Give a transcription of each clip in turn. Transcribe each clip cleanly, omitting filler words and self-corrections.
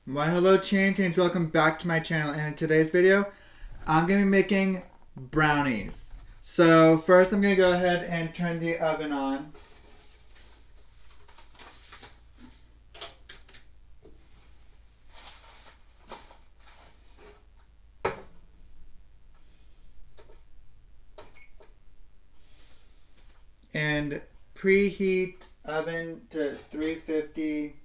Why hello Change, welcome back to my channel, and in today's video I'm going to be making brownies. So first I'm going to go ahead and turn the oven on. And preheat oven to 350.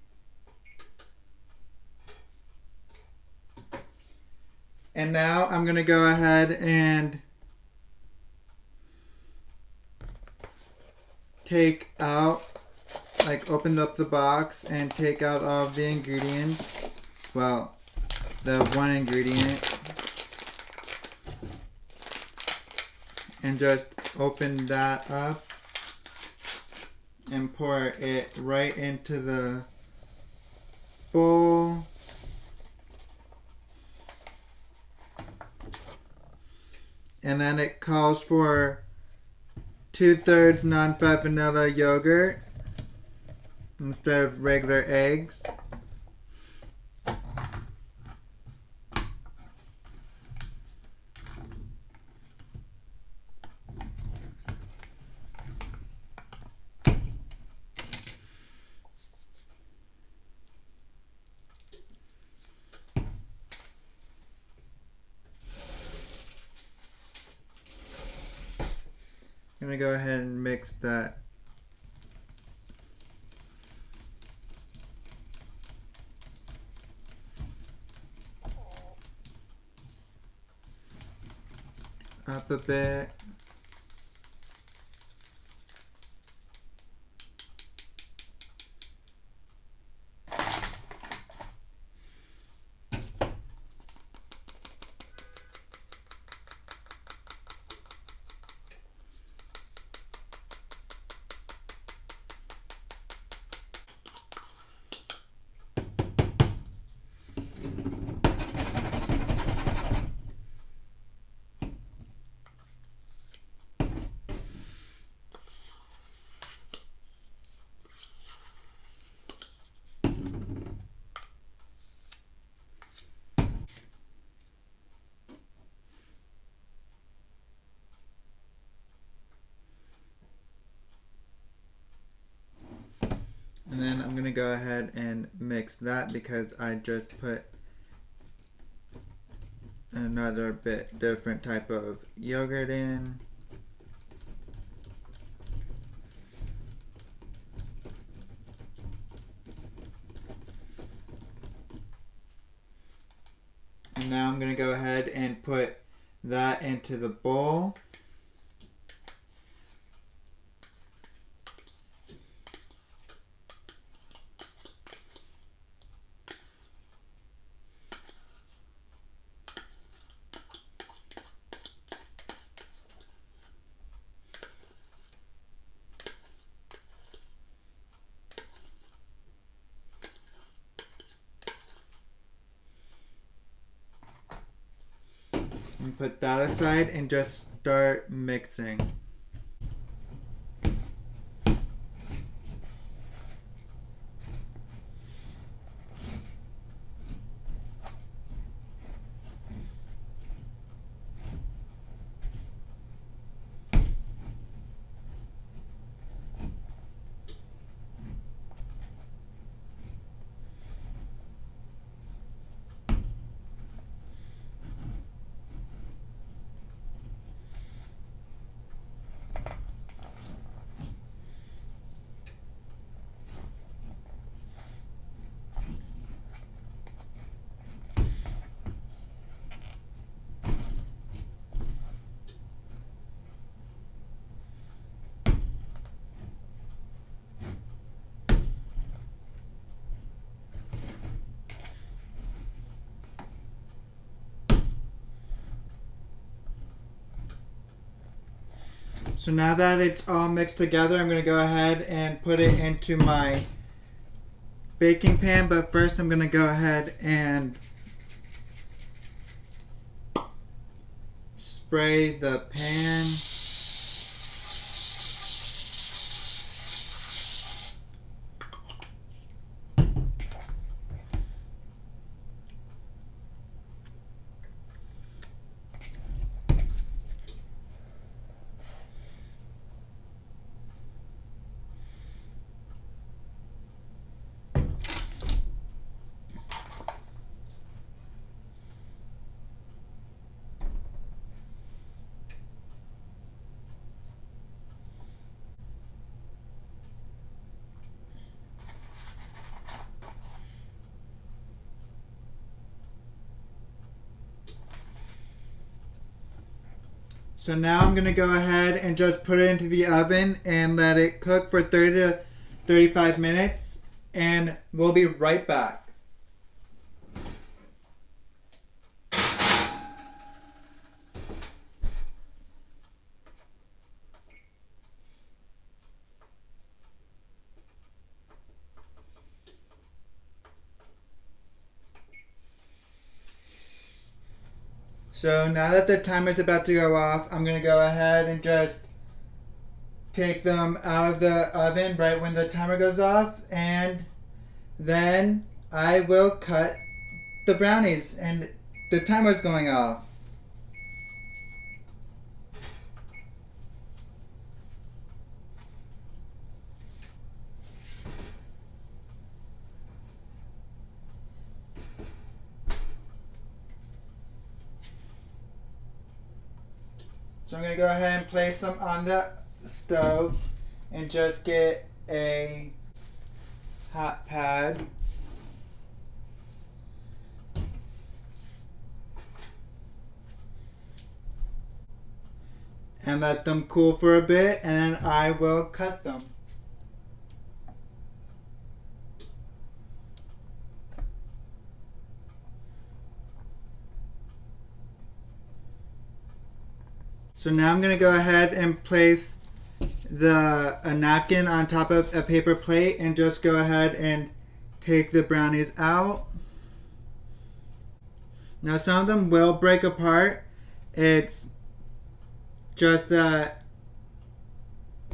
And now I'm going to go ahead and take out, open up the box and take out all of the ingredients. Well, the one ingredient. And just open that up and pour it right into the bowl. And then it calls for 2/3 non-fat vanilla yogurt instead of regular eggs. I'm gonna go ahead and mix that. Up a bit. And then I'm gonna go ahead and mix that because I just put another bit different type of yogurt in. And now I'm gonna go ahead and put that into the bowl. And put that aside and just start mixing. So now that it's all mixed together, I'm going to go ahead and put it into my baking pan. But first I'm going to go ahead and spray the pan. So now I'm gonna go ahead and just put it into the oven and let it cook for 30 to 35 minutes, and we'll be right back. So now that the timer is about to go off, I'm gonna go ahead and just take them out of the oven right when the timer goes off, and then I will cut the brownies, and the timer's going off. So I'm going to go ahead and place them on the stove and just get a hot pad. And let them cool for a bit, and then I will cut them. So now I'm going to go ahead and place a napkin on top of a paper plate and just go ahead and take the brownies out. Now some of them will break apart. It's just that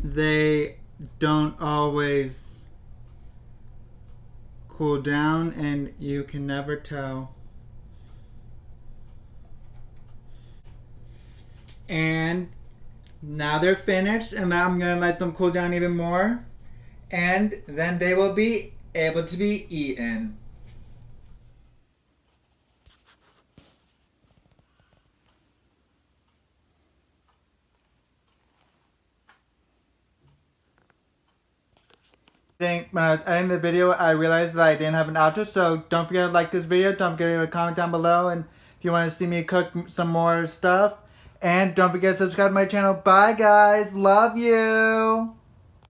they don't always cool down and you can never tell. And now they're finished, and now I'm going to let them cool down even more, and then they will be able to be eaten. When I was editing the video, I realized that I didn't have an outro, so don't forget to like this video, don't forget to leave a comment down below, and if you want to see me cook some more stuff, and don't forget to subscribe to my channel. Bye guys, love you!